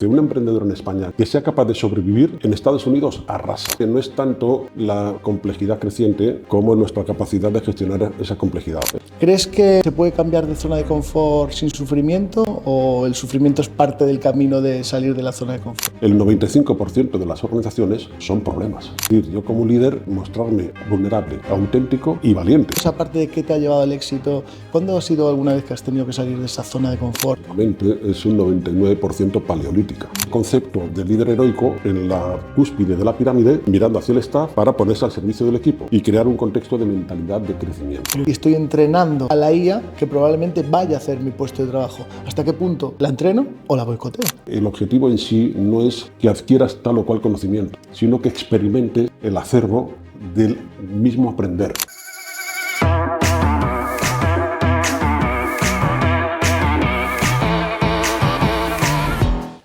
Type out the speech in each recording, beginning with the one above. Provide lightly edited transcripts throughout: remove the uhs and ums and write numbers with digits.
De un emprendedor en España que sea capaz de sobrevivir en Estados Unidos arrasa. Que no es tanto la complejidad creciente como nuestra capacidad de gestionar esa complejidad. ¿Crees que se puede cambiar de zona de confort sin sufrimiento o el sufrimiento es parte del camino de salir de la zona de confort? El 95% de las organizaciones son problemas. Es decir, yo como líder mostrarme vulnerable, auténtico y valiente. Esa parte de qué te ha llevado al éxito, ¿cuándo ha sido alguna vez que has tenido que salir de esa zona de confort? La mente es un 99% paleolítica. El concepto de líder heroico en la cúspide de la pirámide, mirando hacia el staff para ponerse al servicio del equipo y crear un contexto de mentalidad de crecimiento. Y estoy entrenando a la IA que probablemente vaya a hacer mi puesto de trabajo. ¿Hasta qué punto la entreno o la boicoteo? El objetivo en sí no es que adquieras tal o cual conocimiento, sino que experimentes el acervo del mismo aprender.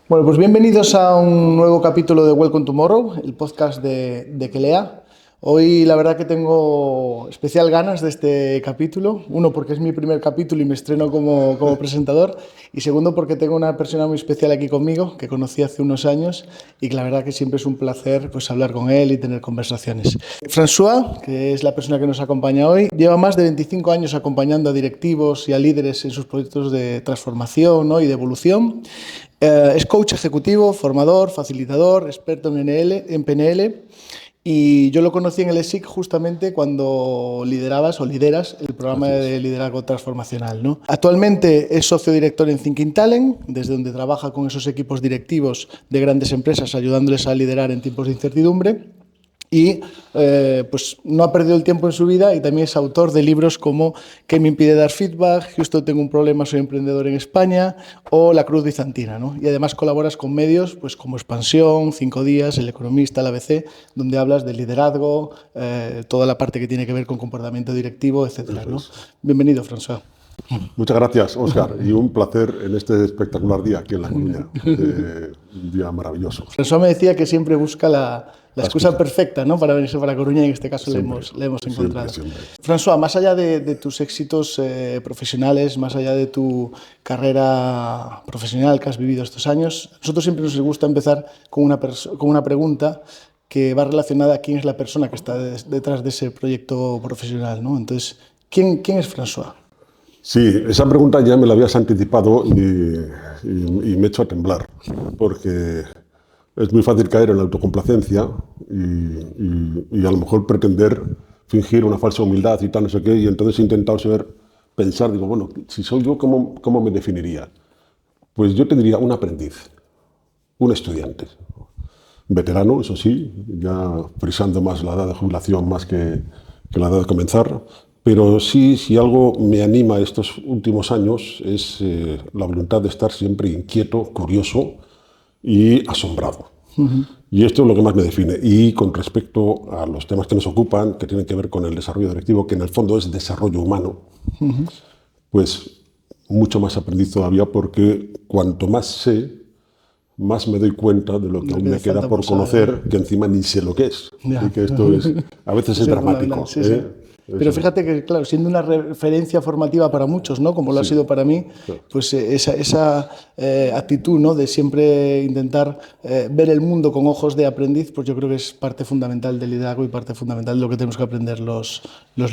Bueno, pues bienvenidos a un nuevo capítulo de Welcome Tomorrow, el podcast de Kelea. Hoy la verdad que tengo especial ganas de este capítulo. Uno, porque es mi primer capítulo y me estreno como presentador. Y segundo, porque tengo una persona muy especial aquí conmigo, que conocí hace unos años y que la verdad que siempre es un placer pues, hablar con él y tener conversaciones. François, que es la persona que nos acompaña hoy, lleva más de 25 años acompañando a directivos y a líderes en sus proyectos de transformación, ¿no? y de evolución. Es coach ejecutivo, formador, facilitador, experto en PNL. Y yo lo conocí en el ESIC justamente cuando lideras el programa de liderazgo transformacional, ¿no? Actualmente es socio director en Thinking Talent, desde donde trabaja con esos equipos directivos de grandes empresas, ayudándoles a liderar en tiempos de incertidumbre. Y pues no ha perdido el tiempo en su vida y también es autor de libros como ¿Qué me impide dar feedback?, Justo tengo un problema, soy emprendedor en España o La cruz bizantina, ¿no? Y además colaboras con medios pues, como Expansión, 5 Días, El Economista, la ABC, donde hablas de liderazgo, toda la parte que tiene que ver con comportamiento directivo, etcétera, ¿no? Bienvenido, François. Muchas gracias, Óscar, y un placer en este espectacular día aquí en La Coruña. Un día maravilloso. François me decía que siempre busca la excusa perfecta, ¿no? para venirse para La Coruña y en este caso le hemos encontrado. Siempre. François, más allá de tus éxitos profesionales, más allá de tu carrera profesional que has vivido estos años, a nosotros siempre nos gusta empezar con una pregunta que va relacionada a quién es la persona que está detrás de ese proyecto profesional, ¿no? Entonces, ¿quién es François? Sí, esa pregunta ya me la habías anticipado y me he hecho a temblar, porque es muy fácil caer en la autocomplacencia y a lo mejor pretender fingir una falsa humildad y tal, no sé qué, y entonces he intentado pensar, digo, bueno, si soy yo, ¿cómo me definiría? Pues yo te diría un aprendiz, un estudiante, veterano, eso sí, ya frisando más la edad de jubilación más que la edad de comenzar. Pero sí, si algo me anima estos últimos años es la voluntad de estar siempre inquieto, curioso y asombrado. Y esto es lo que más me define. Y con respecto a los temas que nos ocupan, que tienen que ver con el desarrollo directivo, que en el fondo es desarrollo humano, pues mucho más aprendiz todavía, porque cuanto más sé, más me doy cuenta de lo que aún me queda por conocer, que encima ni sé lo que es. Y que esto a veces es dramático. Sí, sí. Pero fíjate que, claro, siendo una referencia formativa para muchos, ¿no? Como lo ha sido para mí, pues esa actitud, ¿no? de siempre intentar ver el mundo con ojos de aprendiz, pues yo creo que es parte fundamental del liderazgo y parte fundamental de lo que tenemos que aprender los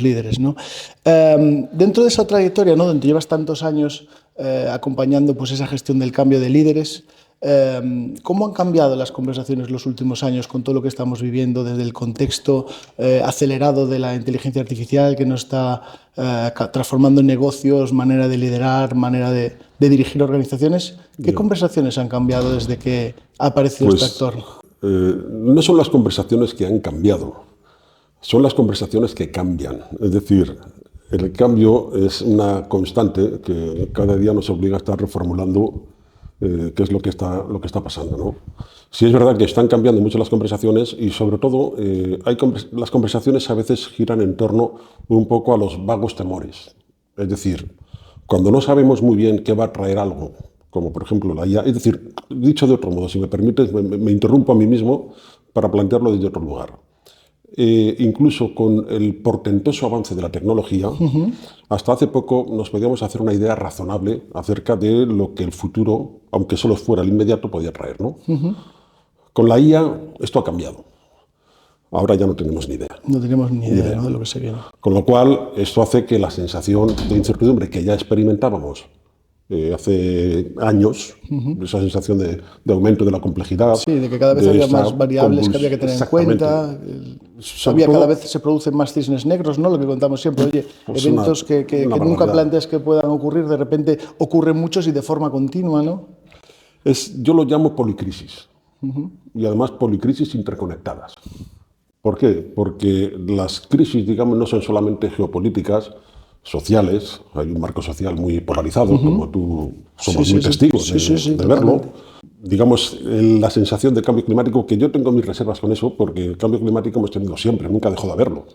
líderes, ¿no? Dentro de esa trayectoria, ¿no? donde llevas tantos años acompañando pues, esa gestión del cambio de líderes, ¿cómo han cambiado las conversaciones los últimos años con todo lo que estamos viviendo desde el contexto acelerado de la inteligencia artificial que nos está transformando en negocios, manera de liderar, manera de dirigir organizaciones? ¿Qué conversaciones han cambiado desde que ha aparecido este actor? No son las conversaciones que han cambiado, son las conversaciones que cambian. Es decir, el cambio es una constante que cada día nos obliga a estar reformulando qué es lo que está pasando, ¿no? Sí es verdad que están cambiando mucho las conversaciones y sobre todo las conversaciones a veces giran en torno un poco a los vagos temores. Es decir, cuando no sabemos muy bien qué va a traer algo, como por ejemplo la IA, es decir, dicho de otro modo, si me permites, me interrumpo a mí mismo para plantearlo desde otro lugar. incluso con el portentoso avance de la tecnología, hasta hace poco nos podíamos hacer una idea razonable acerca de lo que el futuro, aunque solo fuera el inmediato, podía traer, ¿no? Con la IA esto ha cambiado. Ahora ya no tenemos ni idea. No tenemos ni idea, ¿no?, de lo que se viene. Con lo cual, esto hace que la sensación de incertidumbre que ya experimentábamos hace años, esa sensación de aumento de la complejidad. Sí, de que cada vez había más variables que había que tener en cuenta. Cada vez se producen más cisnes negros, ¿no? Lo que contamos siempre, oye, pues eventos que nunca planteas que puedan ocurrir, de repente ocurren muchos y de forma continua, ¿no? Yo lo llamo policrisis. Y además policrisis interconectadas. ¿Por qué? Porque las crisis, digamos, no son solamente geopolíticas, sociales. Hay un marco social muy polarizado, como tú somos muy testigos de verlo. Digamos, la sensación de cambio climático, que yo tengo mis reservas con eso, porque el cambio climático hemos tenido siempre, nunca dejó de haberlo.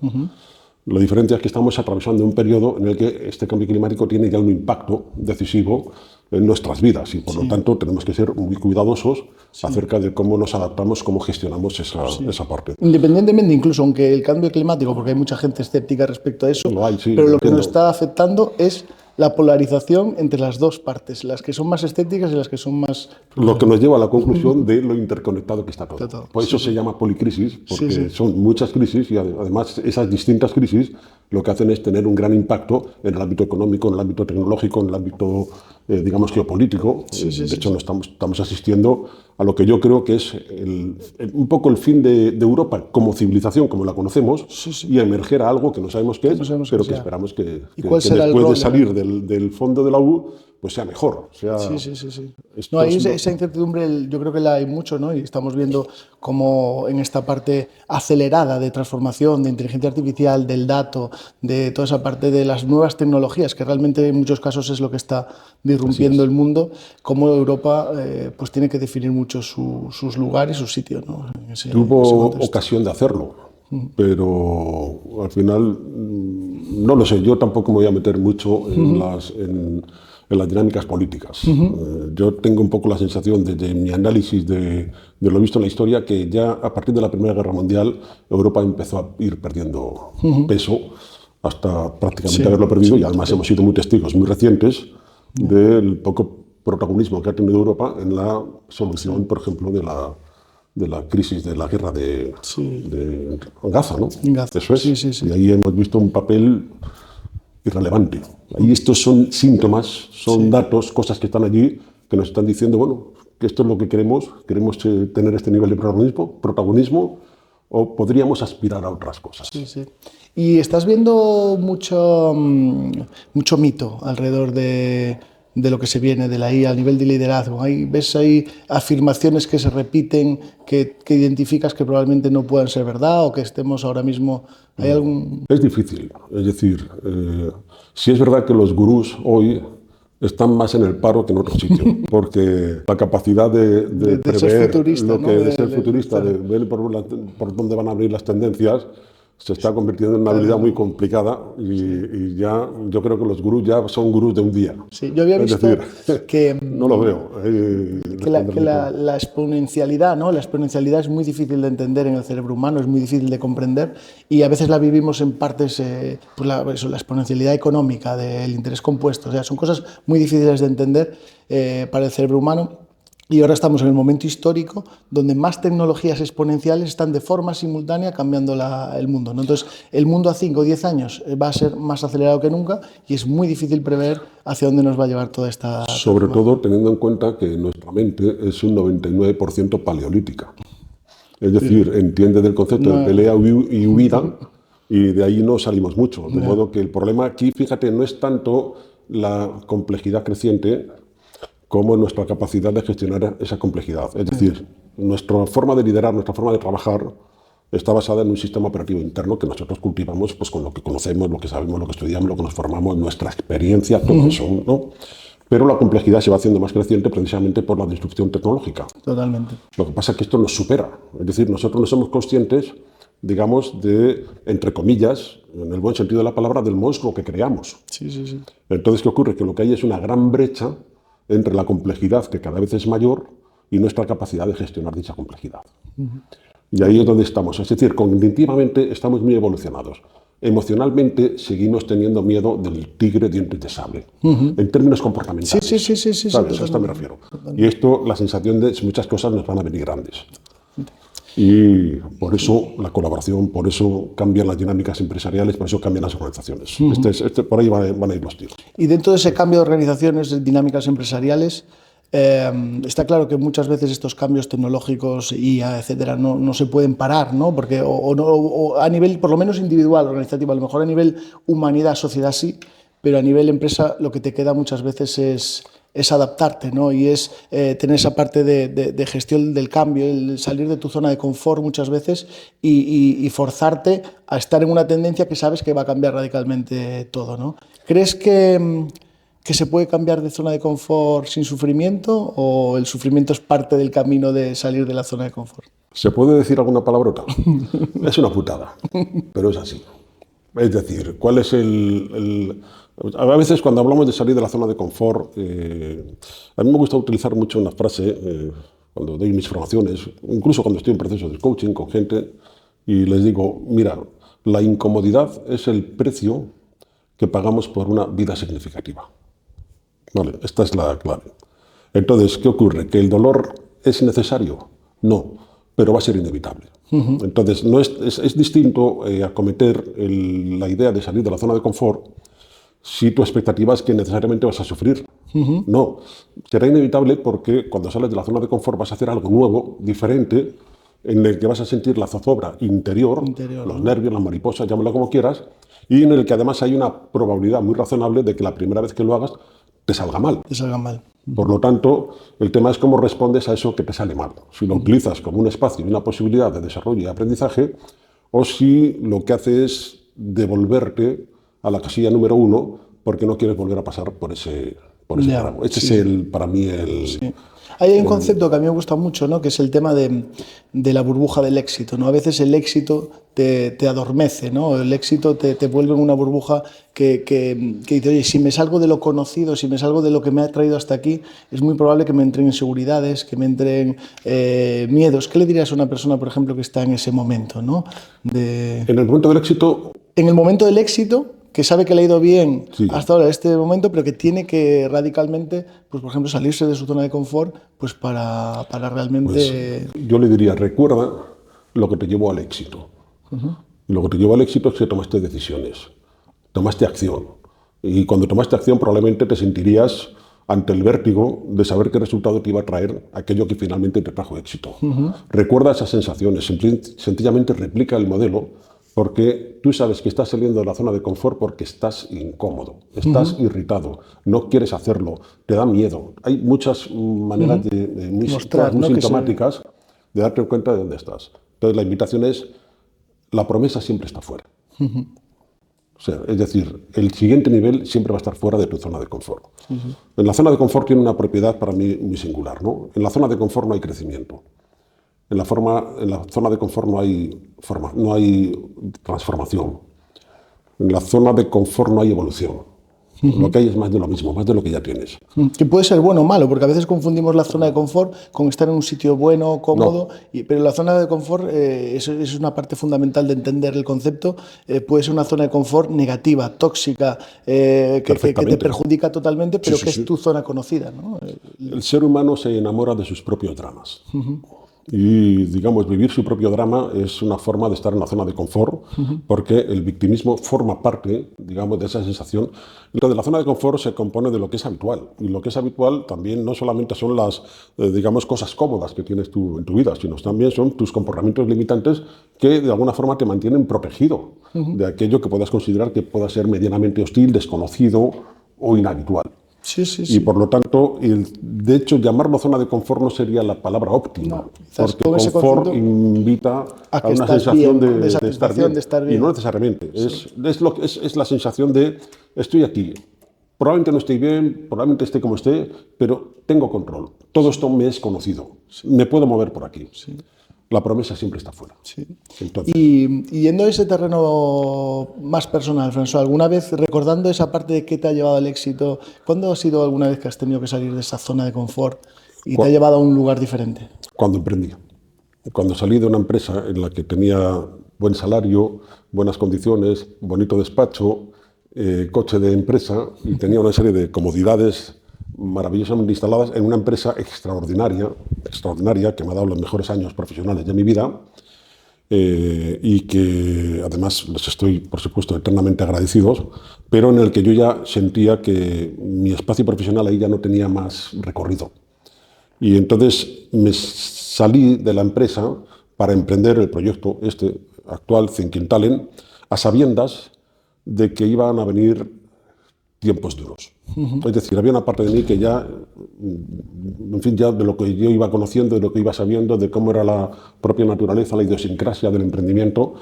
Lo diferente es que estamos atravesando un periodo en el que este cambio climático tiene ya un impacto decisivo en nuestras vidas y por lo tanto tenemos que ser muy cuidadosos acerca de cómo nos adaptamos, cómo gestionamos esa parte. Independientemente, incluso aunque el cambio climático, porque hay mucha gente escéptica respecto a eso, pero lo que nos está afectando es la polarización entre las dos partes, las que son más escépticas y las que son más... Lo que nos lleva a la conclusión de lo interconectado que está todo. Por eso se llama policrisis, porque son muchas crisis y además esas distintas crisis lo que hacen es tener un gran impacto en el ámbito económico, en el ámbito tecnológico, en el ámbito, digamos, geopolítico. De hecho, estamos asistiendo a lo que yo creo que es un poco el fin de Europa como civilización, como la conocemos, y emerger a algo que no sabemos qué es, pero que esperamos que después de salir del fondo de la U, pues sea mejor. No, hay esa incertidumbre, yo creo que la hay mucho, ¿no? Y estamos viendo cómo en esta parte acelerada de transformación, de inteligencia artificial, del dato, de toda esa parte de las nuevas tecnologías, que realmente en muchos casos es lo que está disrumpiendo el mundo, cómo Europa pues tiene que definir mucho sus lugares y sus sitios, ¿no? Tuvo ocasión de hacerlo, pero al final, no lo sé, yo tampoco me voy a meter mucho en las dinámicas políticas. Yo tengo un poco la sensación, desde mi análisis de lo visto en la historia, que ya a partir de la Primera Guerra Mundial Europa empezó a ir perdiendo peso hasta prácticamente haberlo perdido, y además hemos sido muy testigos muy recientes del poco protagonismo que ha tenido Europa en la solución, por ejemplo, de la crisis de la guerra de Gaza, ¿no? Eso es. Y ahí hemos visto un papel irrelevante. Ahí estos son síntomas, son datos, cosas que están allí, que nos están diciendo, bueno, que esto es lo que queremos tener este nivel de protagonismo, o podríamos aspirar a otras cosas. Y estás viendo mucho mito alrededor de lo que se viene de la IA a nivel de liderazgo. ¿Ves ahí afirmaciones que se repiten, que identificas que probablemente no puedan ser verdad o que estemos ahora mismo... ¿Hay algún...? Es difícil. Es decir, sí es verdad que los gurús hoy están más en el paro que en otro sitio, porque la capacidad de prever ser futurista, lo que de ser futurista, de ver por dónde van a abrir las tendencias, se está convirtiendo en una habilidad muy complicada y ya yo creo que los gurús ya son gurús de un día. Sí, yo había visto que... No lo veo. Que la exponencialidad, ¿no? La exponencialidad es muy difícil de entender en el cerebro humano, es muy difícil de comprender y a veces la vivimos en partes, pues la exponencialidad económica, del interés compuesto, o sea, son cosas muy difíciles de entender para el cerebro humano. Y ahora estamos en el momento histórico donde más tecnologías exponenciales están de forma simultánea cambiando el mundo, ¿no? Entonces, el mundo a 5 o 10 años va a ser más acelerado que nunca y es muy difícil prever hacia dónde nos va a llevar toda esta... Sobre todo teniendo en cuenta que nuestra mente es un 99% paleolítica. Es decir, entiende del concepto de pelea y huida y de ahí no salimos mucho. De modo que el problema aquí, fíjate, no es tanto la complejidad creciente como nuestra capacidad de gestionar esa complejidad. Es decir, nuestra forma de liderar, nuestra forma de trabajar está basada en un sistema operativo interno que nosotros cultivamos pues, con lo que conocemos, lo que sabemos, lo que estudiamos, lo que nos formamos, nuestra experiencia, todo eso, ¿no? Pero la complejidad se va haciendo más creciente precisamente por la disrupción tecnológica. Totalmente. Lo que pasa es que esto nos supera. Es decir, nosotros no somos conscientes, digamos, de, entre comillas, en el buen sentido de la palabra, del monstruo que creamos. Entonces, ¿qué ocurre? Que lo que hay es una gran brecha entre la complejidad, que cada vez es mayor, y nuestra capacidad de gestionar dicha complejidad. Y ahí es donde estamos. Es decir, cognitivamente estamos muy evolucionados. Emocionalmente seguimos teniendo miedo del tigre dientes de sable, en términos comportamentales. Sí, ¿Sabes? A esto me refiero. Y esto, la sensación de muchas cosas nos van a venir grandes. Y por eso la colaboración, por eso cambian las dinámicas empresariales, por eso cambian las organizaciones. Por ahí van a ir los tiros. Y dentro de ese cambio de organizaciones, de dinámicas empresariales, está claro que muchas veces estos cambios tecnológicos, IA, etcétera, no se pueden parar, ¿no? Porque o a nivel, por lo menos individual, organizativo, a lo mejor a nivel humanidad, sociedad sí, pero a nivel empresa lo que te queda muchas veces es adaptarte, ¿no? Y es tener esa parte de gestión del cambio, el salir de tu zona de confort muchas veces y forzarte a estar en una tendencia que sabes que va a cambiar radicalmente todo, ¿no? ¿Crees que se puede cambiar de zona de confort sin sufrimiento o el sufrimiento es parte del camino de salir de la zona de confort? ¿Se puede decir alguna palabrota? Es una putada, pero es así. Es decir, ¿cuál es A veces cuando hablamos de salir de la zona de confort, a mí me gusta utilizar mucho una frase cuando doy mis formaciones, incluso cuando estoy en procesos de coaching con gente, y les digo, mira, la incomodidad es el precio que pagamos por una vida significativa. Vale, esta es la clave. Entonces, ¿qué ocurre? ¿Que el dolor es necesario? No, pero va a ser inevitable. Entonces, es distinto acometer la idea de salir de la zona de confort si tu expectativa es que necesariamente vas a sufrir. No, será inevitable porque cuando sales de la zona de confort vas a hacer algo nuevo, diferente, en el que vas a sentir la zozobra interior, los nervios, las mariposas, llámalo como quieras, y en el que además hay una probabilidad muy razonable de que la primera vez que lo hagas te salga mal. Te salga mal. Por lo tanto, el tema es cómo respondes a eso que te sale mal. Si lo utilizas como un espacio y una posibilidad de desarrollo y aprendizaje, o si lo que hace es devolverte a la casilla número 1 porque no quieres volver a pasar por ese tramo. Este es para mí el... Sí. Hay un concepto que a mí me gusta mucho, ¿no? Que es el tema de la burbuja del éxito, ¿no? A veces el éxito te adormece, ¿no? El éxito te vuelve en una burbuja que dice, oye, si me salgo de lo conocido, si me salgo de lo que me ha traído hasta aquí, es muy probable que me entren inseguridades, que me entren miedos. ¿Qué le dirías a una persona, por ejemplo, que está en ese momento, ¿no? En el momento del éxito... En el momento del éxito, que sabe que le ha ido bien sí, hasta ahora, este momento, pero que tiene que radicalmente, pues por ejemplo, salirse de su zona de confort, pues para realmente... Pues, yo le diría, recuerda lo que te llevó al éxito. Y lo que te llevó al éxito es que tomaste decisiones, tomaste acción. Y cuando tomaste acción probablemente te sentirías ante el vértigo de saber qué resultado te iba a traer aquello que finalmente te trajo éxito. Recuerda esas sensaciones, sencillamente replica el modelo, porque tú sabes que estás saliendo de la zona de confort porque estás incómodo, estás irritado, no quieres hacerlo, te da miedo. Hay muchas maneras muy sintomáticas de darte cuenta de dónde estás. Entonces la invitación es, la promesa siempre está fuera. O sea, es decir, el siguiente nivel siempre va a estar fuera de tu zona de confort. En la zona de confort tiene una propiedad para mí muy singular, ¿no? En la zona de confort no hay crecimiento. En la zona de confort no hay transformación. En la zona de confort no hay evolución. Lo que hay es más de lo mismo, más de lo que ya tienes. Que puede ser bueno o malo, porque a veces confundimos la zona de confort con estar en un sitio bueno, cómodo, pero la zona de confort es una parte fundamental de entender el concepto. Puede ser una zona de confort negativa, tóxica, que te perjudica totalmente, pero que es tu zona conocida, ¿no? El ser humano se enamora de sus propios dramas. Y, digamos, vivir su propio drama es una forma de estar en la zona de confort, porque el victimismo forma parte, digamos, de esa sensación. Entonces, la zona de confort se compone de lo que es habitual. Y lo que es habitual también no solamente son las, digamos, cosas cómodas que tienes tú en tu vida, sino también son tus comportamientos limitantes que, de alguna forma, te mantienen protegido de aquello que puedas considerar que pueda ser medianamente hostil, desconocido o inhabitual. Y por lo tanto, de hecho, llamarlo zona de confort no sería la palabra óptima, porque confort invita a una sensación de estar bien. Y no necesariamente, es la sensación de estoy aquí, probablemente no estoy bien, probablemente esté como esté, pero tengo control, todo esto me es conocido, me puedo mover por aquí. La promesa siempre está fuera. Entonces, y yendo a ese terreno más personal, François, ¿alguna vez recordando esa parte de qué te ha llevado al éxito? ¿Cuándo ha sido alguna vez que has tenido que salir de esa zona de confort y te ha llevado a un lugar diferente? Cuando emprendí. cuando salí de una empresa en la que tenía buen salario, buenas condiciones, bonito despacho, coche de empresa y tenía una serie de comodidades maravillosamente instaladas en una empresa extraordinaria, que me ha dado los mejores años profesionales de mi vida, y que además les estoy, por supuesto, eternamente agradecidos, pero en el que yo ya sentía que mi espacio profesional ahí ya no tenía más recorrido. Y entonces me salí de la empresa para emprender el proyecto actual, Thinking Talent, a sabiendas de que iban a venir tiempos duros. Es decir, había una parte de mí que ya, en fin, ya de lo que yo iba conociendo, de lo que iba sabiendo, de cómo era la propia naturaleza, la idiosincrasia del emprendimiento,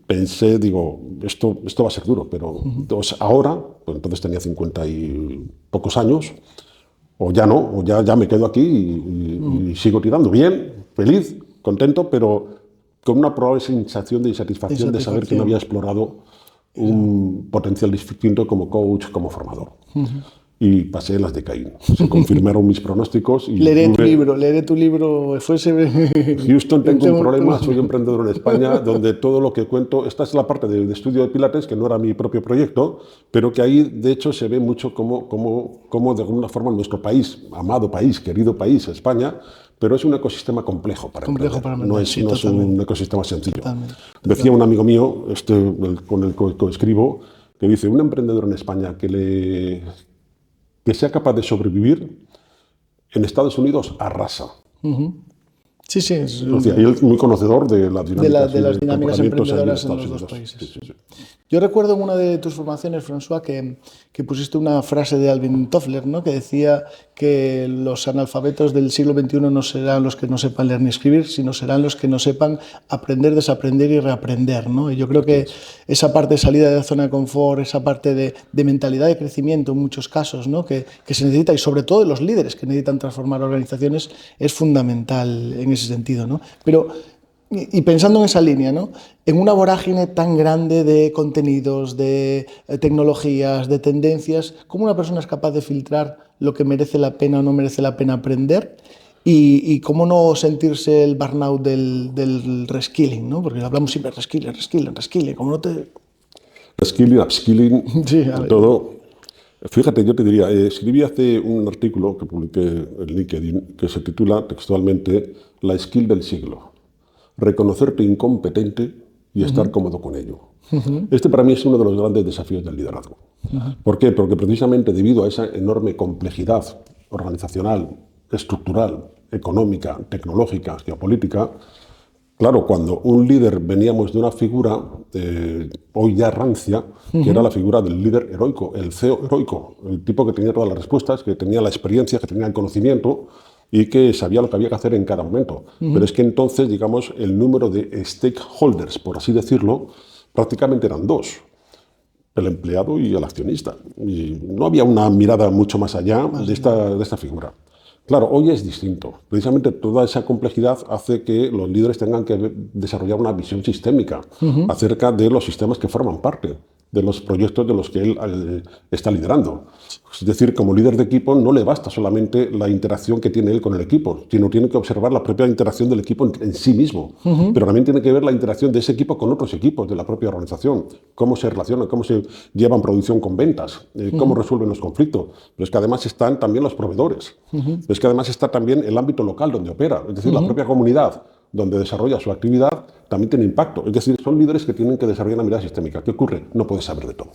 pensé, digo, esto va a ser duro, pero entonces, ahora, pues entonces tenía 50 y pocos años, o ya no, o ya me quedo aquí y sigo tirando, bien, feliz, contento, pero con una probable sensación de insatisfacción de saber que no había explorado un potencial distinto como coach, como formador. Y pasé las de Caín. Se confirmaron mis pronósticos. Y leeré tu libro. Houston, tengo un problema, soy emprendedor en España, donde todo lo que cuento, esta es la parte de estudio de Pilates, que no era mi propio proyecto, pero que ahí, de hecho, se ve mucho cómo de alguna forma nuestro país, amado país, querido país, España, pero es un ecosistema complejo para emprender. No es un ecosistema sencillo. Totalmente. Decía un amigo mío, con el que escribo, que dice, un emprendedor en España que sea capaz de sobrevivir en Estados Unidos arrasa. Sí, sí. O sea, él es muy conocedor de las dinámicas emprendedoras en los dos países. Sí. Yo recuerdo en una de tus formaciones, François, que pusiste una frase de Alvin Toffler, ¿no? Que decía que los analfabetos del siglo XXI no serán los que no sepan leer ni escribir, sino serán los que no sepan aprender, desaprender y reaprender, ¿no? Y yo creo que esa parte de salida de la zona de confort, esa parte de mentalidad de crecimiento en muchos casos, ¿no? que se necesita, y sobre todo de los líderes que necesitan transformar organizaciones, es fundamental en ese sentido, ¿no? Pero, y pensando en esa línea, ¿no? En una vorágine tan grande de contenidos, de tecnologías, de tendencias, ¿cómo una persona es capaz de filtrar lo que merece la pena o no merece la pena aprender? Y cómo no sentirse el burnout del reskilling, ¿no? Porque hablamos siempre de reskilling, ¿cómo no te...? Reskilling, upskilling, sí, todo. Fíjate, yo te diría, escribí hace un artículo que publiqué en LinkedIn que se titula textualmente La skill del siglo. Reconocerte incompetente y estar cómodo con ello. Este para mí es uno de los grandes desafíos del liderazgo. ¿Por qué? Porque precisamente debido a esa enorme complejidad organizacional, estructural, económica, tecnológica, geopolítica, claro, cuando un líder veníamos de una figura, hoy ya rancia, que era la figura del líder heroico, el CEO heroico, el tipo que tenía todas las respuestas, que tenía la experiencia, que tenía el conocimiento y que sabía lo que había que hacer en cada momento. Pero es que entonces, digamos, el número de stakeholders, por así decirlo, prácticamente eran dos, el empleado y el accionista. Y no había una mirada mucho más allá de esta figura. Claro, hoy es distinto. Precisamente toda esa complejidad hace que los líderes tengan que desarrollar una visión sistémica acerca de los sistemas que forman parte de los proyectos de los que él está liderando. Es decir, como líder de equipo no le basta solamente la interacción que tiene él con el equipo, sino tiene que observar la propia interacción del equipo en sí mismo. Pero también tiene que ver la interacción de ese equipo con otros equipos de la propia organización, cómo se relacionan, cómo se llevan producción con ventas, cómo resuelven los conflictos. Pero es que además están también los proveedores. Es que además está también el ámbito local donde opera, es decir, la propia comunidad donde desarrolla su actividad, también tiene impacto. Es decir, son líderes que tienen que desarrollar una mirada sistémica. ¿Qué ocurre? No puedes saber de todo.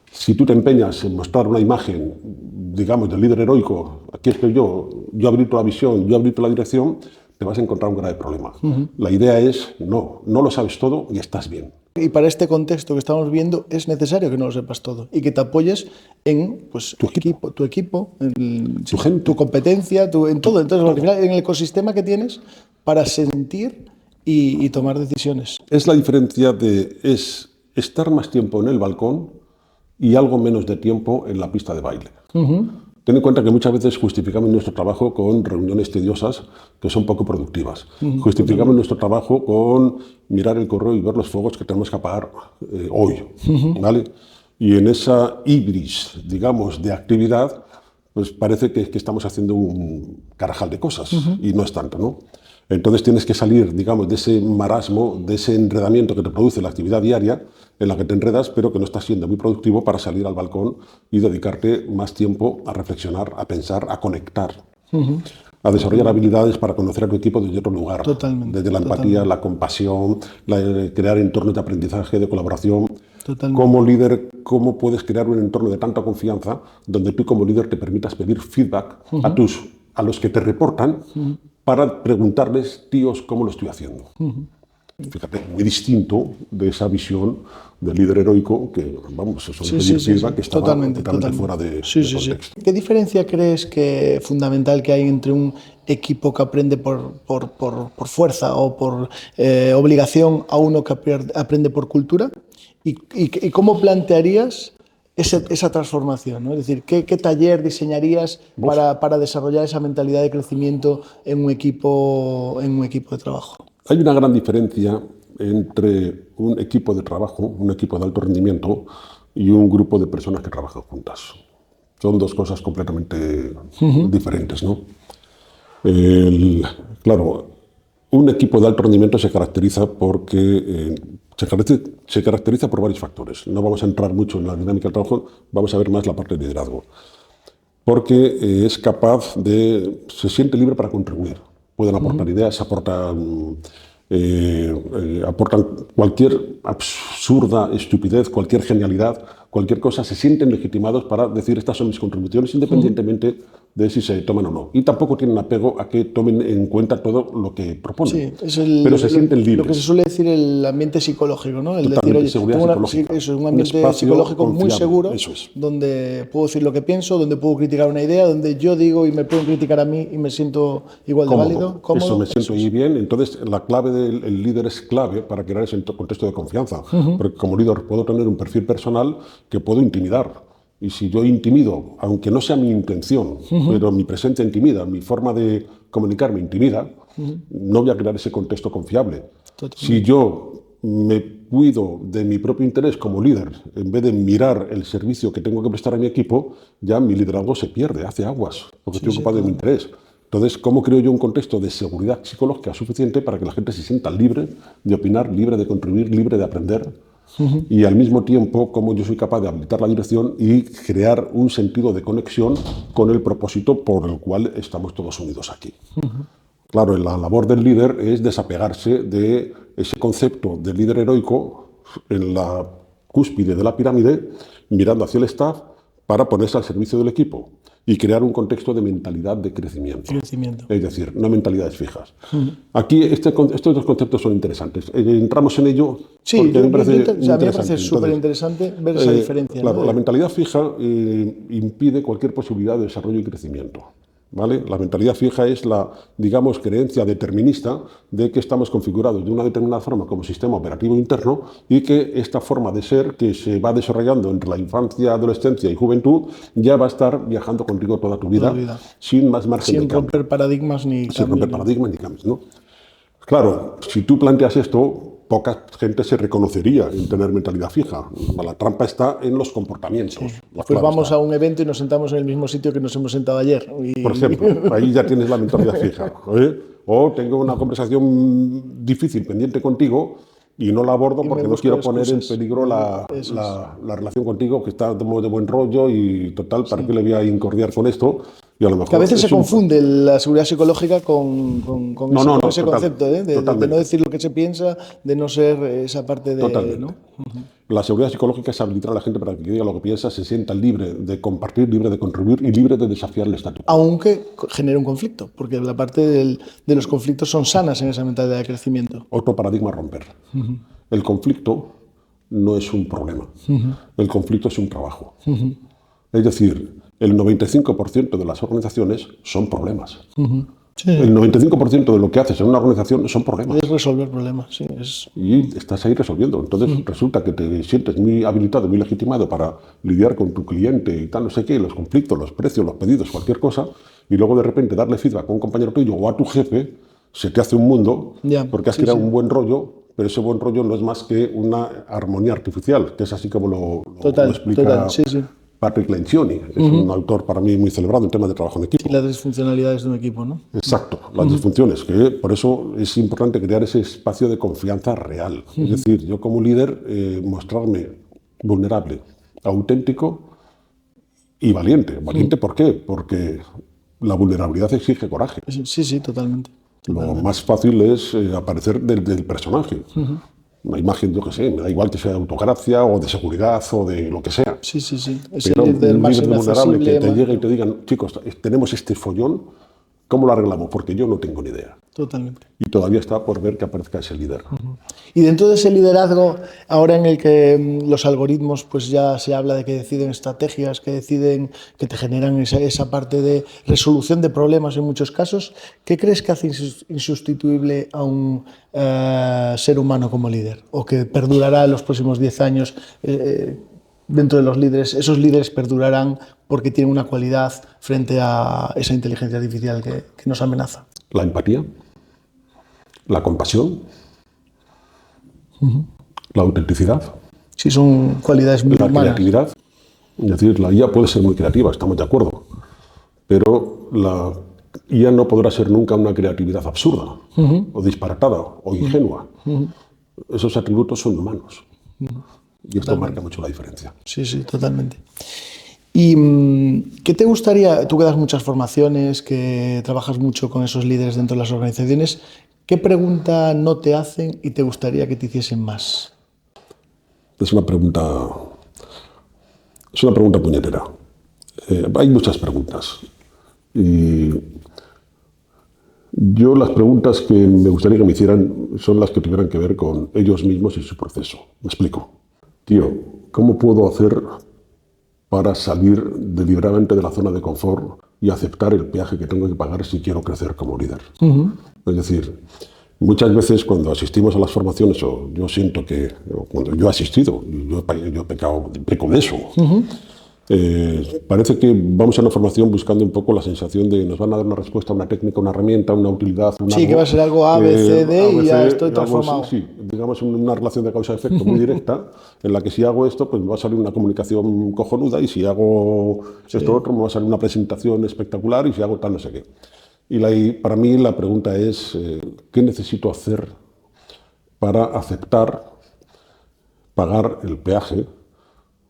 Si tú te empeñas en mostrar una imagen, digamos, del líder heroico, aquí estoy yo habilito la visión, yo habilito la dirección, te vas a encontrar un grave problema. La idea es, no lo sabes todo y estás bien. Y para este contexto que estamos viendo es necesario que no lo sepas todo y que te apoyes en tu equipo, en tu gente, tu competencia, en todo. Entonces, al final, en el ecosistema que tienes para sentir y tomar decisiones. Es la diferencia es estar más tiempo en el balcón y algo menos de tiempo en la pista de baile. Ten en cuenta que muchas veces justificamos nuestro trabajo con reuniones tediosas que son poco productivas. Justificamos nuestro trabajo con mirar el correo y ver los fuegos que tenemos que apagar hoy, ¿vale? Y en esa ibris, digamos, de actividad, pues parece que estamos haciendo un carajal de cosas y no es tanto, ¿no? Entonces tienes que salir, digamos, de ese marasmo, de ese enredamiento que te produce la actividad diaria, en la que te enredas, pero que no estás siendo muy productivo, para salir al balcón y dedicarte más tiempo a reflexionar, a pensar, a conectar, a desarrollar habilidades para conocer a tu equipo desde otro lugar, Totalmente, desde la empatía, totalmente. la compasión, crear entornos de aprendizaje, de colaboración. Totalmente. Como líder, ¿cómo puedes crear un entorno de tanta confianza donde tú como líder te permitas pedir feedback a los que te reportan para preguntarles, tíos, cómo lo estoy haciendo? Fíjate, muy distinto de esa visión del líder heroico que, vamos, eso de pedir feedback que estaba Totalmente, totalmente totalmente. fuera de Sí. contexto. ¿Qué diferencia crees que fundamental que hay entre un equipo que aprende por fuerza o por obligación a uno que aprende por cultura? ¿Y cómo plantearías esa transformación, ¿no? Es decir, ¿qué taller diseñarías para desarrollar esa mentalidad de crecimiento en un equipo de trabajo? Hay una gran diferencia entre un equipo de trabajo, un equipo de alto rendimiento y un grupo de personas que trabajan juntas. Son dos cosas completamente diferentes, ¿no? Claro, un equipo de alto rendimiento se caracteriza porque se caracteriza por varios factores. No vamos a entrar mucho en la dinámica del trabajo, vamos a ver más la parte de liderazgo. Porque es capaz se siente libre para contribuir. Pueden aportar ideas, aportan cualquier absurda estupidez, cualquier genialidad, cualquier cosa, se sienten legitimados para decir estas son mis contribuciones, independientemente de si se toman o no. Y tampoco tienen apego a que tomen en cuenta todo lo que proponen. Sí, pero se sienten libres. Lo que se suele decir el ambiente psicológico, ¿no? El Totalmente, decir, oye, seguridad psicológica. Eso es un ambiente psicológico muy confiable, seguro, eso es. donde puedo decir lo que pienso, donde puedo criticar una idea, donde yo digo y me pueden criticar a mí y me siento igual de válido, cómodo. Eso, me siento ahí bien. Entonces, la clave del líder es clave para crear ese contexto de confianza. Porque como líder puedo tener un perfil personal que puedo intimidar. Y si yo intimido, aunque no sea mi intención, pero mi presencia intimida, mi forma de comunicar me intimida, no voy a crear ese contexto confiable. Totalmente. Si yo me cuido de mi propio interés como líder, en vez de mirar el servicio que tengo que prestar a mi equipo, ya mi liderazgo se pierde, hace aguas, porque estoy ocupado de mi interés. Entonces, ¿cómo creo yo un contexto de seguridad psicológica suficiente para que la gente se sienta libre de opinar, libre de contribuir, libre de aprender? Y al mismo tiempo, cómo yo soy capaz de habilitar la dirección y crear un sentido de conexión con el propósito por el cual estamos todos unidos aquí. Claro, la labor del líder es desapegarse de ese concepto de líder heroico en la cúspide de la pirámide, mirando hacia el staff para ponerse al servicio del equipo y crear un contexto de mentalidad de crecimiento. Es decir, no mentalidades fijas. Aquí estos dos conceptos son interesantes. Entramos en ello porque a mí me parece súper interesante ver esa diferencia. Claro, ¿no? la mentalidad fija impide cualquier posibilidad de desarrollo y crecimiento. ¿Vale? La mentalidad fija es la, digamos, creencia determinista de que estamos configurados de una determinada forma como sistema operativo interno y que esta forma de ser que se va desarrollando entre la infancia, adolescencia y juventud ya va a estar viajando contigo toda tu vida. Sin más margen de cambio. Sin romper paradigmas ni cambios. Sin romper paradigmas ni cambios, ¿no? Claro, si tú planteas esto, poca gente se reconocería en tener mentalidad fija. La trampa está en los comportamientos. Pues vamos a un evento y nos sentamos en el mismo sitio que nos hemos sentado ayer. Por ejemplo, ahí ya tienes la mentalidad fija. O tengo una conversación difícil pendiente contigo y no la abordo porque no quiero poner en peligro la relación contigo, que está de buen rollo y total, ¿para qué le voy a incordiar con esto? Y a lo mejor que a veces se confunde la seguridad psicológica con ese concepto, de no decir lo que se piensa, de no ser esa parte de... Totalmente. ¿no? La seguridad psicológica es habilitar a la gente para que diga lo que piensa, se sienta libre de compartir, libre de contribuir y libre de desafiar el estatus. Aunque genere un conflicto, porque la parte de los conflictos son sanas en esa mentalidad de crecimiento. Otro paradigma a romper. El conflicto no es un problema. El conflicto es un trabajo. Es decir, el 95% de las organizaciones son problemas. Sí. El 95% de lo que haces en una organización son problemas. Es resolver problemas, sí. Y estás ahí resolviendo. Entonces resulta que te sientes muy habilitado, muy legitimado para lidiar con tu cliente y tal, no sé qué, los conflictos, los precios, los pedidos, cualquier cosa, y luego de repente darle feedback a un compañero tuyo o a tu jefe, se te hace un mundo porque has creado un buen rollo, pero ese buen rollo no es más que una armonía artificial, que es así como lo explica Patrick Lencioni, es un autor para mí muy celebrado en temas de trabajo en equipo. Y las disfuncionalidades de un equipo, ¿no? Exacto, las disfunciones, que por eso es importante crear ese espacio de confianza real. Es decir, yo como líder mostrarme vulnerable, auténtico y valiente. ¿Valiente por qué? Porque la vulnerabilidad exige coraje. Sí, sí, totalmente. Lo más fácil es aparecer del personaje. Una imagen, yo qué sé, me da igual que sea de autogracia o de seguridad o de lo que sea. Sí, sí, sí. Es Pero el un líder más líder vulnerable que te inaccesible. llegue y te digan, chicos, tenemos este follón, ¿cómo lo arreglamos? Porque yo no tengo ni idea. Totalmente. Y todavía está por ver que aparezca ese líder. Y dentro de ese liderazgo, ahora en el que los algoritmos, pues ya se habla de que deciden estrategias, que deciden, que te generan esa parte de resolución de problemas en muchos casos, ¿qué crees que hace insustituible a un ser humano como líder? ¿O que perdurará en los próximos 10 años dentro de los líderes? ¿Esos líderes perdurarán porque tienen una cualidad frente a esa inteligencia artificial que nos amenaza? La empatía, la compasión, la autenticidad, Sí, son cualidades muy la humanas. creatividad. Es decir, la IA puede ser muy creativa, estamos de acuerdo, pero la IA no podrá ser nunca una creatividad absurda, o disparatada, o ingenua. Esos atributos son humanos. Y esto marca mucho la diferencia. Sí, sí, totalmente. ¿Y qué te gustaría, tú que das muchas formaciones, que trabajas mucho con esos líderes dentro de las organizaciones, qué pregunta no te hacen y te gustaría que te hiciesen más? Es una pregunta puñetera. Hay muchas preguntas. Y yo las preguntas que me gustaría que me hicieran son las que tuvieran que ver con ellos mismos y su proceso. Me explico. Tío, ¿cómo puedo hacer para salir deliberadamente de la zona de confort y aceptar el peaje que tengo que pagar si quiero crecer como líder? Es decir, muchas veces cuando asistimos a las formaciones, o yo siento que, o cuando yo he asistido, yo peco de eso, parece que vamos a una formación buscando un poco la sensación de nos van a dar una respuesta, una técnica, una herramienta, una utilidad. Sí, que va a ser algo A, B, C, D y ya estoy transformado. Sí, digamos una relación de causa-efecto muy directa, en la que si hago esto, pues me va a salir una comunicación cojonuda, y si hago esto otro, me va a salir una presentación espectacular, y si hago tal, no sé qué. Y para mí la pregunta es, ¿qué necesito hacer para aceptar pagar el peaje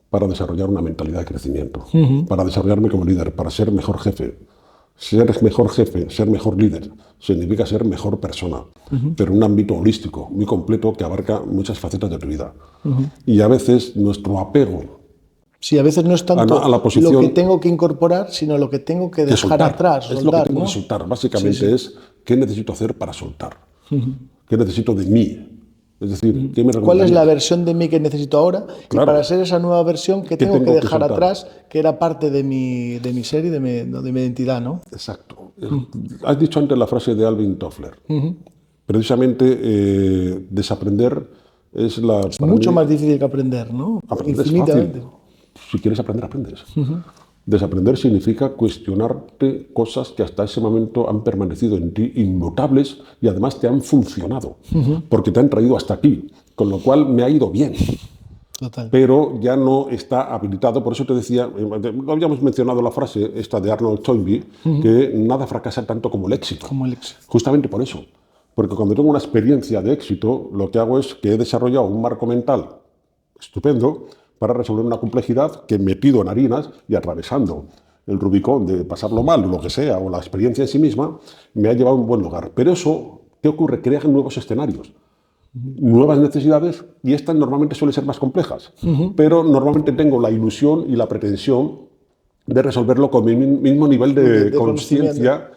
para desarrollar una mentalidad de crecimiento, para desarrollarme como líder, para ser mejor jefe? Ser mejor jefe, ser mejor líder, significa ser mejor persona, pero en un ámbito holístico, muy completo, que abarca muchas facetas de tu vida. Y a veces nuestro apego Sí, a veces no es tanto a la posición lo que tengo que incorporar, sino lo que tengo que dejar soltar. atrás. Es soltar, lo que tengo ¿no? que soltar. Básicamente es qué necesito hacer para soltar. ¿Qué necesito de mí? Es decir, ¿qué me ¿Cuál es recomendarías? la versión de mí que necesito ahora? Claro. Y para ser esa nueva versión, ¿qué tengo que tengo que dejar soltar? atrás? Que era parte de mi ser y de mi identidad, ¿no? Exacto. Has dicho antes la frase de Alvin Toffler. Precisamente, desaprender es Mucho más difícil que aprender, ¿no? Aprender es Infinitamente. fácil. Si quieres aprender, aprendes. Desaprender significa cuestionarte cosas que hasta ese momento han permanecido en ti inmutables y además te han funcionado, porque te han traído hasta aquí, con lo cual me ha ido bien. Total. Pero ya no está habilitado. Por eso te decía, habíamos mencionado la frase esta de Arnold Toynbee, que nada fracasa tanto como el éxito. Como el éxito. Justamente por eso. Porque cuando tengo una experiencia de éxito, lo que hago es que he desarrollado un marco mental estupendo para resolver una complejidad que, metido en harinas y atravesando el Rubicón de pasarlo mal o lo que sea, o la experiencia en sí misma, me ha llevado a un buen lugar. Pero eso, ¿qué ocurre? Crea nuevos escenarios, nuevas necesidades, y estas normalmente suelen ser más complejas. Pero normalmente tengo la ilusión y la pretensión de resolverlo con mi mismo nivel de consciencia,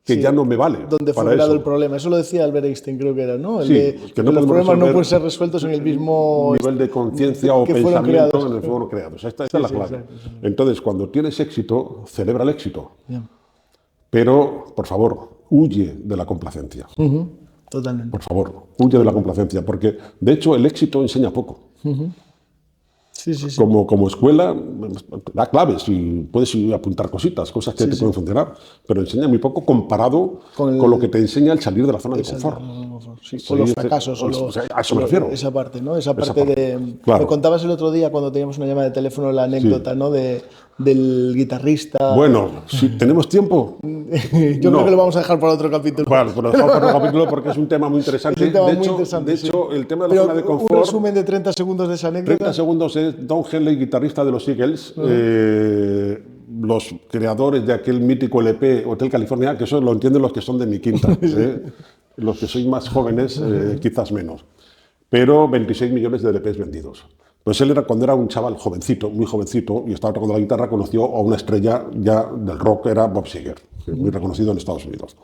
que ya no me vale. Donde fue para creado eso. el problema. Eso lo decía Albert Einstein, creo que era, ¿no? Que no los problemas no resolver pueden ser resueltos en el mismo nivel de conciencia o que fueron pensamiento creados. en el que fueron creados. Esta es la clave. Exacto. Entonces, cuando tienes éxito, celebra el éxito. Ya. Pero, por favor, huye de la complacencia. Totalmente. Por favor, huye de la complacencia, porque de hecho el éxito enseña poco. Sí, sí, sí. Como escuela, da claves y puedes apuntar cosas que te pueden funcionar, pero enseña muy poco comparado con lo que te enseña el salir de la zona de confort. sí, Sí, o los fracasos, a eso me refiero. esa parte, ¿no? Esa parte parte, de... claro. Me contabas el otro día cuando teníamos una llamada de teléfono la anécdota, Sí. ¿no? Del guitarrista. Bueno, si tenemos tiempo, Yo creo que lo no. vamos a dejar para otro capítulo. Vale, pues lo dejamos para otro capítulo porque es un tema muy interesante. Es un tema de muy hecho, interesante, de sí. hecho, el tema de la Pero zona de un confort, resumen de 30 segundos de esa anécdota. 30 segundos es Don Henley, guitarrista de los Eagles, los creadores de aquel mítico LP Hotel California, que eso lo entienden los que son de mi quinta, los que sois más jóvenes quizás menos, pero 26 millones de LPs vendidos. Pues él era, cuando era un chaval jovencito, muy jovencito, y estaba tocando la guitarra, conoció a una estrella ya del rock, era Bob Seger, muy reconocido en Estados Unidos.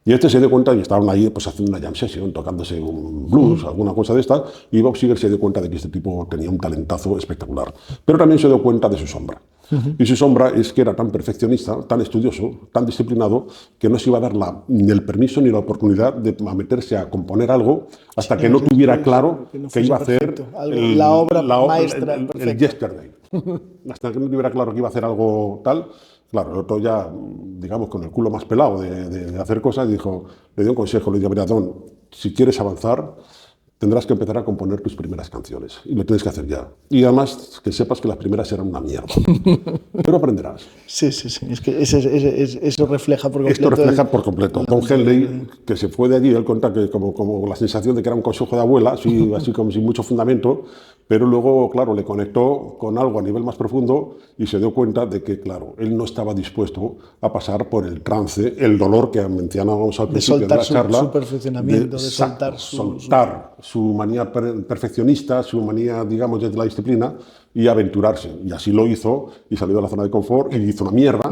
Y este se dio cuenta, y estaban ahí pues, haciendo una jam session, tocándose un blues, alguna cosa de estas, y Bob Seger se dio cuenta de que este tipo tenía un talentazo espectacular. Pero también se dio cuenta de su sombra. Y su sombra es que era tan perfeccionista, tan estudioso, tan disciplinado, que no se iba a dar ni el permiso ni la oportunidad de meterse a componer algo hasta que no tuviera claro que iba a hacer la obra maestra el Yesterday. Hasta que no tuviera claro que iba a hacer algo tal. Claro, el otro ya, digamos, con el culo más pelado de hacer cosas, dijo, le dio un consejo, le dijo, mira, Don, si quieres avanzar, tendrás que empezar a componer tus primeras canciones. Y lo tienes que hacer ya. Y además, que sepas que las primeras serán una mierda. Pero aprenderás. Sí, sí, sí. Es que eso refleja por completo. Esto refleja por completo. Don Henley, que se fue de allí, él cuenta que como la sensación de que era un consejo de abuela, así como sin mucho fundamento, pero luego, claro, le conectó con algo a nivel más profundo y se dio cuenta de que, claro, él no estaba dispuesto a pasar por el trance, el dolor que mencionábamos al principio de la charla. Su perfeccionamiento, de soltar su manía perfeccionista, su manía, digamos, de la disciplina y aventurarse. Y así lo hizo y salió de la zona de confort y hizo una mierda,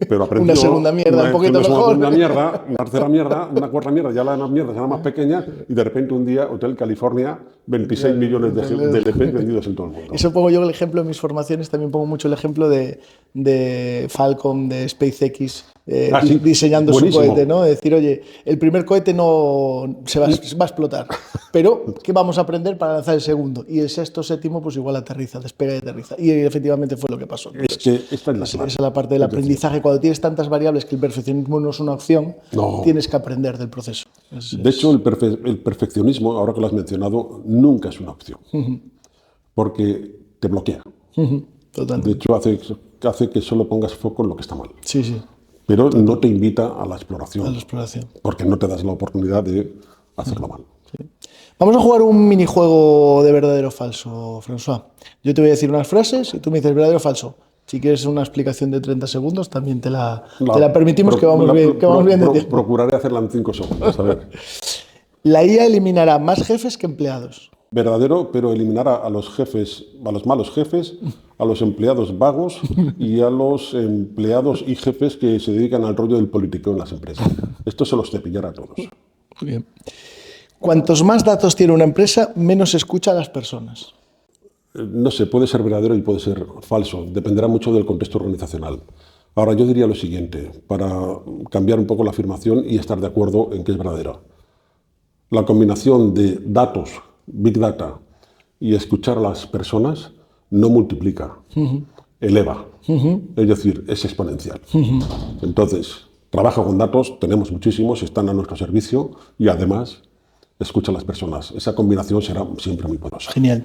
pero aprendió. Una segunda mierda, un poquito mejor. Una segunda mierda, una tercera mierda, una cuarta mierda, ya la mierda será más pequeña y de repente un día, Hotel California, 26 millones de LPs vendidos en todo el mundo. Eso pongo yo el ejemplo en mis formaciones, también pongo mucho el ejemplo de Falcon, de SpaceX, sí, diseñando buenísimo. su cohete, ¿no? Es decir, oye, el primer cohete no se va a explotar, pero ¿qué vamos a aprender para lanzar el segundo? Y el sexto, séptimo, pues igual aterriza, despega y aterriza. Y efectivamente fue lo que pasó. Es que esta es esa es la parte del aprendizaje. Cuando tienes tantas variables que el perfeccionismo no es una opción, tienes que aprender del proceso. De hecho, el perfeccionismo, ahora que lo has mencionado, nunca es una opción, porque te bloquea. Totalmente. De hecho, hace que solo pongas foco en lo que está mal. Sí, sí. Pero no te invita a la exploración. A la exploración. Porque no te das la oportunidad de hacerlo mal. Sí. Vamos a jugar un minijuego de verdadero o falso, François. Yo te voy a decir unas frases y tú me dices verdadero o falso. Si quieres una explicación de 30 segundos, también te la permitimos, que vamos bien de tiempo. Procuraré hacerla en 5 segundos. A ver. La IA eliminará más jefes que empleados. Verdadero, pero eliminará a los jefes, a los malos jefes, a los empleados vagos y a los empleados y jefes que se dedican al rollo del político en las empresas. Esto se los cepillará a todos. Muy bien. Cuantos más datos tiene una empresa, menos escucha a las personas. No sé, puede ser verdadero y puede ser falso. Dependerá mucho del contexto organizacional. Ahora, yo diría lo siguiente, para cambiar un poco la afirmación y estar de acuerdo en que es verdadera. La combinación de datos, Big Data, y escuchar a las personas no multiplica, eleva. Es decir, es exponencial. Entonces, trabaja con datos, tenemos muchísimos, están a nuestro servicio y además escucha a las personas. Esa combinación será siempre muy poderosa. Genial.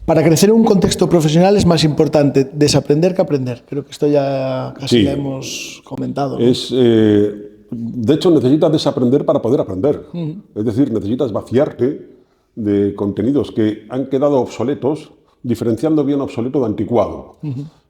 Para crecer en un contexto profesional es más importante desaprender que aprender. Creo que esto ya casi lo hemos comentado, ¿no? De hecho, necesitas desaprender para poder aprender. Es decir, necesitas vaciarte de contenidos que han quedado obsoletos, diferenciando bien obsoleto de anticuado.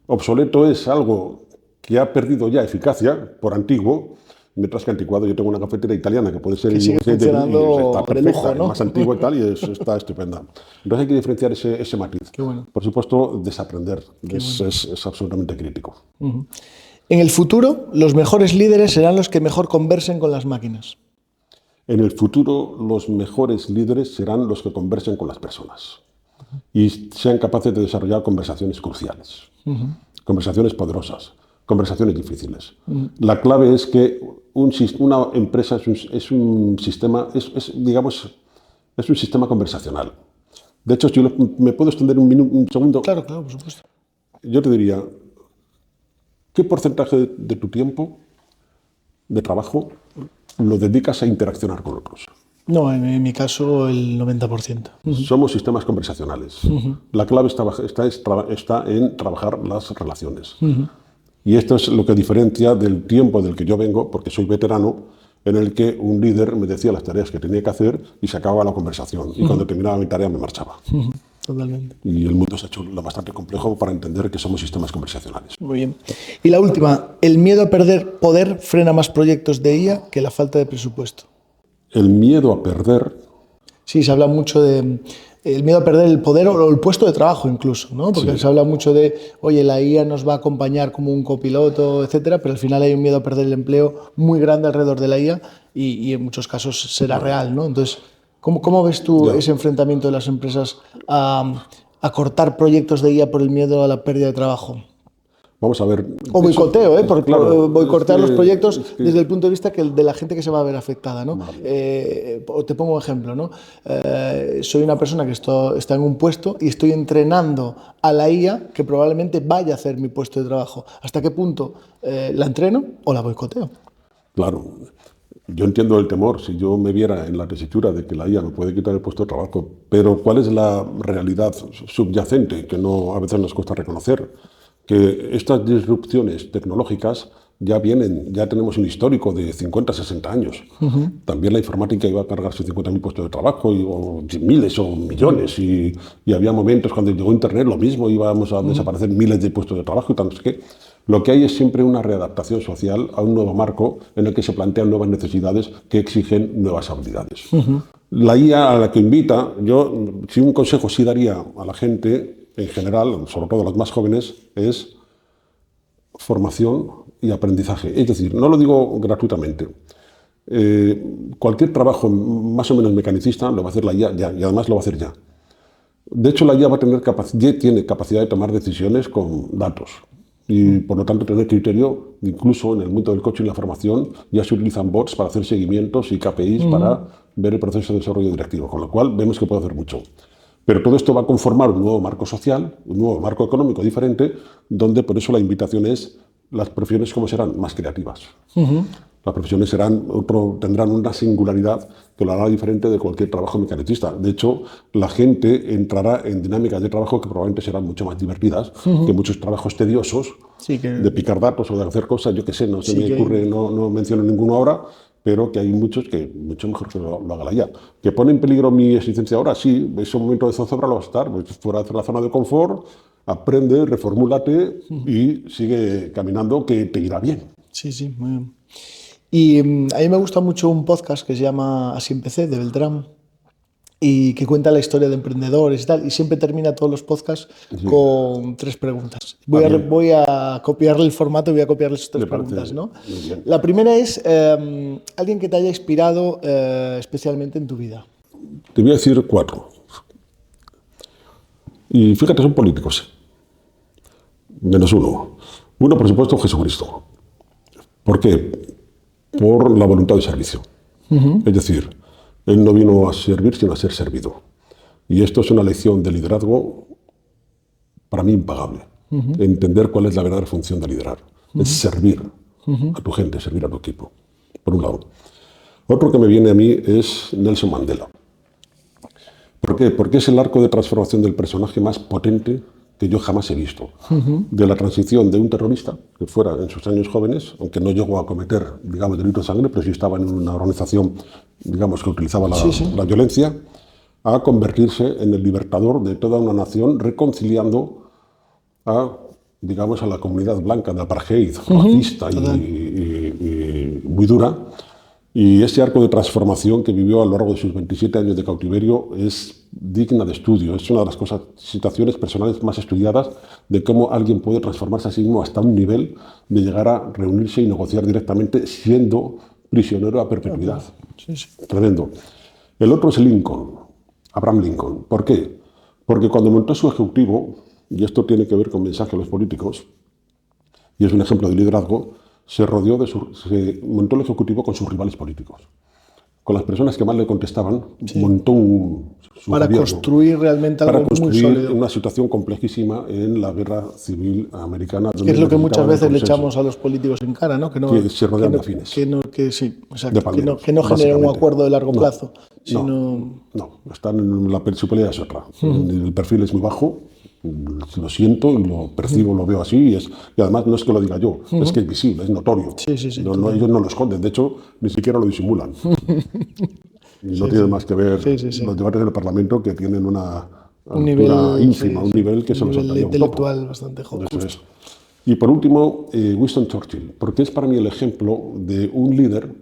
Obsoleto es algo que ha perdido ya eficacia por antiguo, mientras que anticuado, yo tengo una cafetera italiana que puede ser que sigue funcionando está perfecta, de lujo, ¿no? más antigua y tal, y está estupenda. Entonces hay que diferenciar ese matiz. Qué bueno. Por supuesto, desaprender es absolutamente crítico. En el futuro, los mejores líderes serán los que mejor conversen con las máquinas. En el futuro, los mejores líderes serán los que conversen con las personas y sean capaces de desarrollar conversaciones cruciales, conversaciones poderosas, conversaciones difíciles. La clave es que una empresa es un sistema, digamos, es un sistema conversacional. De hecho, si me puedo extender un segundo. Claro, por supuesto. Yo te diría, ¿qué porcentaje de tu tiempo de trabajo lo dedicas a interaccionar con otros? No, en mi caso el 90%. Somos sistemas conversacionales. La clave está en trabajar las relaciones. Y esto es lo que diferencia del tiempo del que yo vengo, porque soy veterano, en el que un líder me decía las tareas que tenía que hacer y se acababa la conversación. Y cuando terminaba mi tarea me marchaba. Totalmente. Y el mundo se ha hecho lo bastante complejo para entender que somos sistemas conversacionales. Muy bien. Y la última, el miedo a perder poder frena más proyectos de IA que la falta de presupuesto. El miedo a perder. Sí, se habla mucho de el miedo a perder el poder o el puesto de trabajo incluso, ¿no? Porque se habla mucho de, oye, la IA nos va a acompañar como un copiloto, etcétera, pero al final hay un miedo a perder el empleo muy grande alrededor de la IA y en muchos casos será real, ¿no? Entonces, ¿cómo ves tú ese enfrentamiento de las empresas a cortar proyectos de IA por el miedo a la pérdida de trabajo? Vamos a ver. O boicoteo, porque claro, boicotear los proyectos desde el punto de vista de la gente que se va a ver afectada, ¿no? Te pongo un ejemplo, ¿no? Soy una persona que está en un puesto y estoy entrenando a la IA que probablemente vaya a hacer mi puesto de trabajo. ¿Hasta qué punto la entreno o la boicoteo? Claro. Yo entiendo el temor si yo me viera en la tesitura de que la IA me puede quitar el puesto de trabajo, pero ¿cuál es la realidad subyacente que a veces nos cuesta reconocer? Que estas disrupciones tecnológicas ya tenemos un histórico de 50, 60 años. También la informática iba a cargarse 50.000 puestos de trabajo, o miles o millones, y había momentos cuando llegó Internet lo mismo, íbamos a desaparecer miles de puestos de trabajo y tal, no sé qué. Lo que hay es siempre una readaptación social a un nuevo marco en el que se plantean nuevas necesidades que exigen nuevas habilidades. La IA a la que invita, si un consejo sí daría a la gente en general, sobre todo a los más jóvenes, es formación y aprendizaje. Es decir, no lo digo gratuitamente. Cualquier trabajo más o menos mecanicista lo va a hacer la IA ya, y además lo va a hacer ya. De hecho, la IA tiene capacidad de tomar decisiones con datos y, por lo tanto, tener criterio. Incluso en el mundo del coche y la formación ya se utilizan bots para hacer seguimientos y KPIs para ver el proceso de desarrollo directivo, con lo cual vemos que puede hacer mucho. Pero todo esto va a conformar un nuevo marco social, un nuevo marco económico diferente, donde por eso la invitación es las profesiones como serán más creativas. Las profesiones tendrán una singularidad que lo hará diferente de cualquier trabajo mecanicista. De hecho, la gente entrará en dinámicas de trabajo que probablemente serán mucho más divertidas que muchos trabajos tediosos de picar datos o de hacer cosas, yo qué sé, no se me ocurre, no menciono ninguno ahora, pero que hay muchos que mucho mejor que lo haga la IA. ¿Que pone en peligro mi existencia ahora? Sí, ese momento de zozobra lo va a estar, pues fuera de la zona de confort, aprende, reformúlate y sigue caminando, que te irá bien. Sí, sí, muy bien. Y a mí me gusta mucho un podcast que se llama Así empecé, de Beltrán, y que cuenta la historia de emprendedores y tal, y siempre termina todos los podcasts con 3 preguntas. Voy a copiarle el formato y voy a copiarle esas 3 preguntas, ¿no? La primera es alguien que te haya inspirado especialmente en tu vida. Te voy a decir 4. Y fíjate, son políticos. Menos uno. Uno, por supuesto, Jesucristo. ¿Por qué? Por la voluntad de servicio. Es decir, Él no vino a servir, sino a ser servido. Y esto es una lección de liderazgo para mí impagable. Entender cuál es la verdadera función de liderar. Es servir a tu gente, servir a tu equipo, por un lado. Otro que me viene a mí es Nelson Mandela. ¿Por qué? Porque es el arco de transformación del personaje más potente que yo jamás he visto. De la transición de un terrorista, que fuera en sus años jóvenes, aunque no llegó a cometer, digamos, delito de sangre, pero sí estaba en una organización, digamos, que utilizaba la violencia, a convertirse en el libertador de toda una nación, reconciliando a, digamos, a la comunidad blanca de apartheid, racista y muy dura. Y ese arco de transformación que vivió a lo largo de sus 27 años de cautiverio es digna de estudio. Es una de las situaciones personales más estudiadas de cómo alguien puede transformarse a sí mismo hasta un nivel de llegar a reunirse y negociar directamente siendo prisionero a perpetuidad. Tremendo. El otro es Lincoln, Abraham Lincoln. ¿Por qué? Porque cuando montó su ejecutivo, y esto tiene que ver con mensajes a los políticos, y es un ejemplo de liderazgo, se montó el ejecutivo con sus rivales políticos. con las personas que más le contestaban, Sí. montó su Para gobierno. construir realmente Para algo muy construir sólido. una situación complejísima en la guerra civil americana. Que es lo que muchas veces le consenso. echamos a los políticos en cara, ¿no? Que se rodean de afines. Sí, exacto, De palmeros, que no generen un básicamente. acuerdo de largo No, plazo, sino... No, están en su pelea es otra. El perfil es muy bajo, lo siento y lo percibo, lo veo así, y además no es que lo diga yo, es que es visible, es notorio. Sí, Ellos no lo esconden, de hecho, ni siquiera lo disimulan. Y no tiene más que ver Sí. los debates del Parlamento, que tienen una Un altura nivel, ínfima, un nivel que se lo nivel saltaría un intelectual topo. bastante Eso justo. es. Y por último, Winston Churchill, porque es para mí el ejemplo de un líder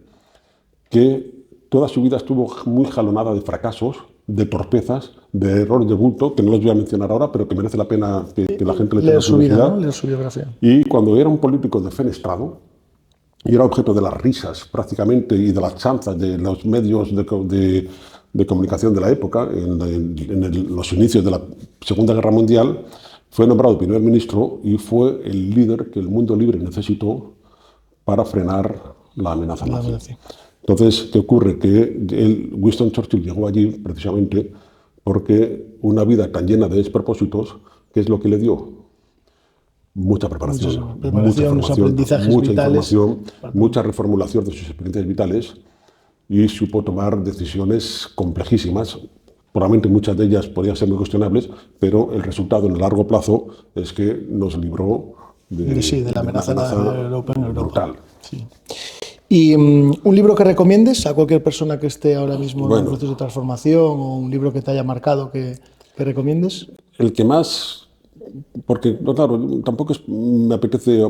que toda su vida estuvo muy jalonada de fracasos, de torpezas, de errores de bulto, que no los voy a mencionar ahora, pero que merece la pena que la gente le tenga Leer su vida, curiosidad. ¿no? Leer su biografía. Y cuando era un político defenestrado, y era objeto de las risas prácticamente y de las chanzas de los medios de comunicación de la época, en los inicios de la Segunda Guerra Mundial, fue nombrado primer ministro y fue el líder que el mundo libre necesitó para frenar la amenaza nazi. Entonces, ¿qué ocurre? Que Winston Churchill llegó allí precisamente porque una vida tan llena de despropósitos, ¿qué es lo que le dio? Mucha preparación, mucha formación, aprendizajes mucha vitales. información, mucha reformulación de sus experiencias vitales, y supo tomar decisiones complejísimas. Probablemente muchas de ellas podían ser muy cuestionables, pero el resultado en el largo plazo es que nos libró de la amenaza Europa en Europa. brutal. Sí. ¿Y un libro que recomiendes a cualquier persona que esté ahora mismo en un proceso de transformación, o un libro que te haya marcado que recomiendes? El que más, porque no, claro, tampoco me apetece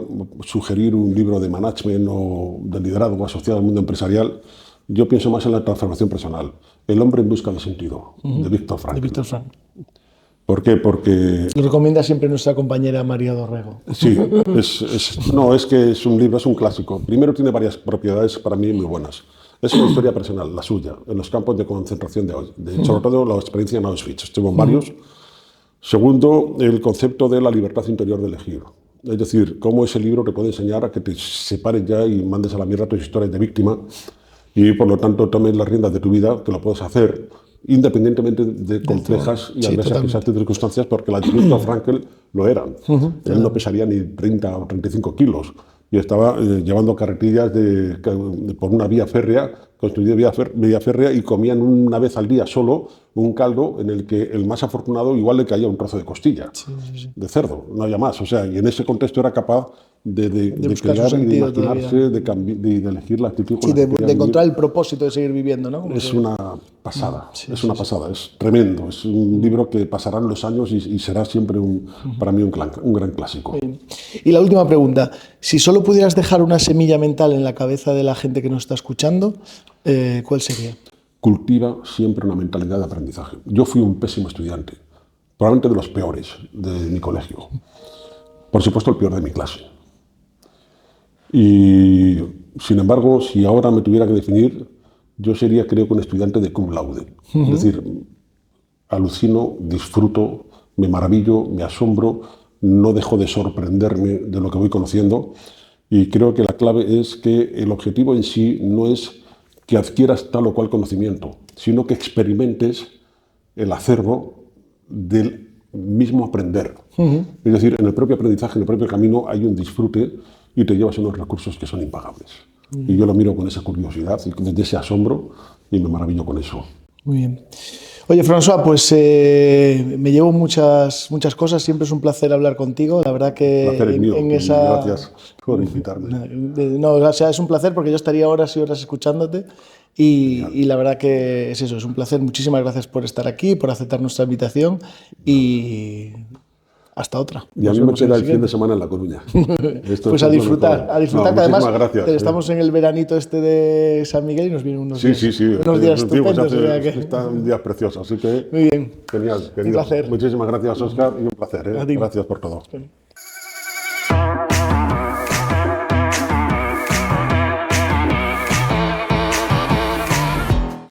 sugerir un libro de management o de liderazgo asociado al mundo empresarial. Yo pienso más en la transformación personal. El hombre en busca de sentido, de Viktor Frankl. De Viktor Frankl. ¿Por qué? Porque... Lo recomienda siempre nuestra compañera María Dorrego. Sí, es que es un libro, es un clásico. Primero, tiene varias propiedades para mí muy buenas. Es una historia personal, la suya, en los campos de concentración de hoy. Sobre todo la experiencia en Auschwitz. Estuvo en varios. Segundo, el concepto de la libertad interior de elegir. Es decir, cómo ese libro te puede enseñar a que te separes ya y mandes a la mierda tus historias de víctima, y por lo tanto tomes las riendas de tu vida, que lo puedes hacer independientemente de complejas y adversas circunstancias, porque las de Viktor Frankl lo eran. Él no pesaría ni 30 o 35 kilos y estaba llevando carretillas por una vía férrea, construida vía férrea, y comían una vez al día solo un caldo en el que el más afortunado igual le caía un trozo de costilla de cerdo, no había más. O sea, y en ese contexto era capaz de crear y de imaginarse, de elegir la actitud con la que quería de encontrar vivir. el propósito de seguir viviendo, ¿no? Es una pasada, es tremendo. Es un libro que pasarán los años y será siempre para mí un gran clásico. Y la última pregunta, si solo pudieras dejar una semilla mental en la cabeza de la gente que nos está escuchando, ¿cuál sería? Cultiva siempre una mentalidad de aprendizaje. Yo fui un pésimo estudiante, probablemente de los peores de mi colegio. Por supuesto, el peor de mi clase. Y, sin embargo, si ahora me tuviera que definir, yo sería, creo que, un estudiante de cum laude. Es decir, alucino, disfruto, me maravillo, me asombro, no dejo de sorprenderme de lo que voy conociendo, y creo que la clave es que el objetivo en sí no es que adquieras tal o cual conocimiento, sino que experimentes el acervo del mismo aprender. Es decir, en el propio aprendizaje, en el propio camino, hay un disfrute y te llevas unos recursos que son impagables. Y yo lo miro con esa curiosidad y desde ese asombro, y me maravillo con eso. Muy bien. Oye, François, pues me llevo muchas cosas. Siempre es un placer hablar contigo. La verdad que El placer es mío. esa... Gracias por invitarme. No, o sea, es un placer porque yo estaría horas y horas escuchándote. Y la verdad que es eso, es un placer. Muchísimas gracias por estar aquí, por aceptar nuestra invitación, y hasta otra. Y a mí me queda el fin de semana en La Coruña. Pues a disfrutar, que además gracias, estamos en el veranito este de San Miguel y nos vienen unos días estupendos. Están días preciosos, así que muy bien. Genial, querido. Un placer. Muchísimas gracias, Óscar, y un placer. Gracias por todo.